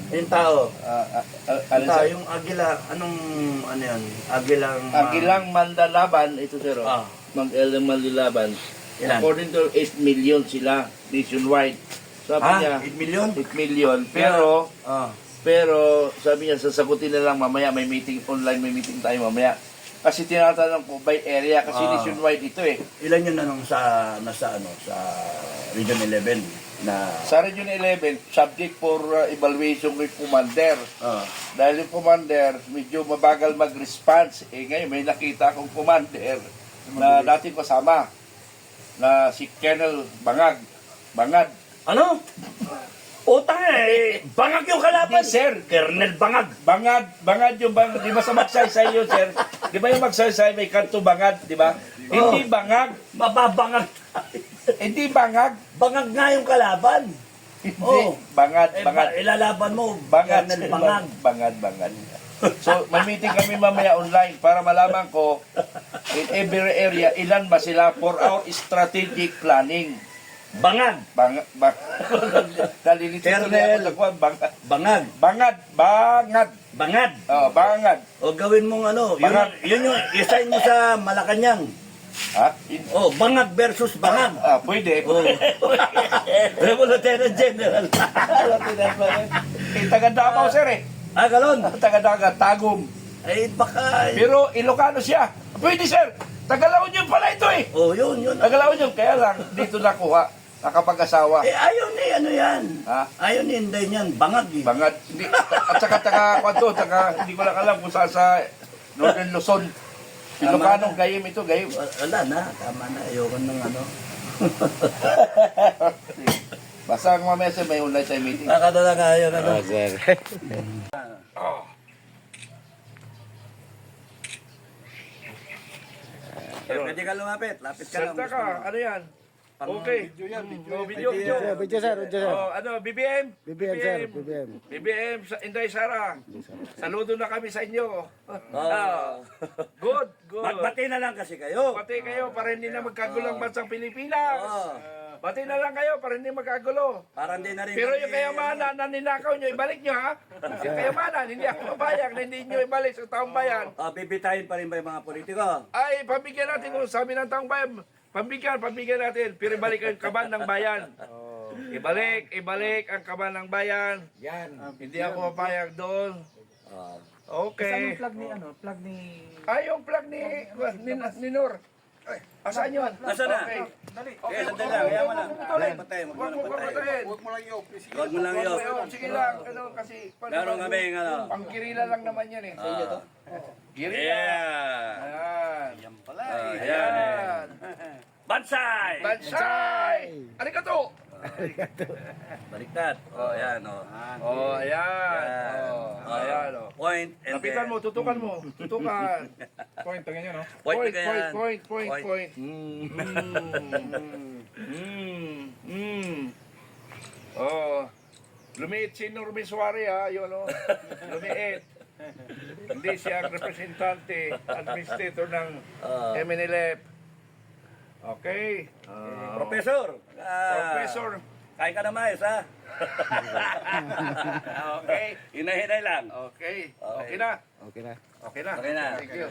Yung tao. Ano Yung tao, sir? yung agila, ano yan? Agilang... Agilang Mandalaban, ito sir. Ah. Mag-Agilang Mandalaban. Ilan? According to 8 million sila nationwide. Sabi niya, 8 million? 8 million. Pero, Ah. pero sabi niya, sasagutin na lang mamaya. May meeting online, may meeting tayo mamaya. Kasi tinatanong ko by area. Kasi nationwide ito eh. Ilan yun anong nasa Region 11 na... Sa Region 11, subject for evaluation with commander. Ah. Dahil yung commander, medyo mabagal mag-response. Eh ngayon, may nakita akong commander na dating kasama na si Colonel Bangad. Ano? Utang bangag yung kalaban. Hindi, sir. Colonel Bangag. Bangad yung bangag. Di ba sa magsaysay yun, sir? Di ba yung magsaysay may kanto bangad, di ba? Hindi bangag. Mababangag. Hindi bangag. Bangag nga yung kalaban. Hindi. Oh. Bangad. Ilalaban mo. Bangad. Colonel Bangag. Bangad. So, may meeting kami mamaya online para malaman ko in every area, ilan ba sila for our strategic planning. Bangag. Nalilito Colonel. ako sa bangad. Bangag. Bangad. Bangag. Oh, bangad. O gawin mong ano. Bangag. Yun yung isahin mo sa Malacanang. Ha? Oh, Bangag versus Bangag. Pwede. Oh. Lieutenant General. Taga Davao, sir eh. Galon. Taga Tagum. Baka... Pero Ilocano siya. Pwede, sir. Taga-La Union pala ito eh. Oh, yun. Taga-La Union. Kaya lang, dito nakuha. Nakapag-asawa. Ayaw ni ano yan. Ha? Ayaw ni Inday niyan. Bangag eh. Bangad. Hindi. At saka hindi ko lang alam kung saan sa Northern Luzon. Ilocanong gayim ito, gayim. Wala na. Tama na. Ayoko ng ano. Basta ang mamaya sir, may online tayo meeting. Nakatala ka. Ayaw ka na. sir. Pwede ka lumapit. Lapit ka lang. Salta ka, ano yan? Okay. Video yan, video. Video sir. Ano, BBM? BBM sir, BBM. BBM, Inday Sara. Saludo na kami sa inyo. Good. Magbati na lang kasi kayo. Pati kayo para hindi na magkagulo ang bansang Pilipinas. Bati na lang kayo para hindi magkagulo. Para hindi na rin. Pero yung kayamanan na ninakaw nyo, ibalik nyo ha. Yung kayamanan, hindi ako mabayang na hindi nyo ibalik sa taong bayan. Bibitayin pa rin ba yung mga politiko? Ay, pabigyan natin kung sabi ng taong bayan. Pabigyan natin. Pero ibalik ang kaban ng bayan. Ibalik ang kaban ng bayan. Yan. Hindi ako mapayag doon. Okay. Plug ni ano? Plug ni... Yung plug ni Nur. Asaan yun? Asa na? Okay. Dali. Sandali lang. Ayaw mo lang. Putulin. Patay. Huwag mo papatayin. Huwag mo lang yun. Sige lang. Kasi... Meron kami Pangkirila lang naman yan eh. Kirila. Yeah. Ayan. Pala. Ayan. Bansay! Bansay! Ano ka to? Baliktad. Ayan. Ayan. Point. And Lapitan mo, tutukan mo. Tutukan. Point, tingnan nyo, no? Point. Point. Lumiit si Norman Suarez ha, yun o. Lumiit. Hindi siya ang representante, administrator ng MNLF. Okay. Professor. Professor. Kain ka na mais, ha? Okay. Hinay-hinay lang. Okay. Okay na. Okay na. Okay na. Okay na. Thank you.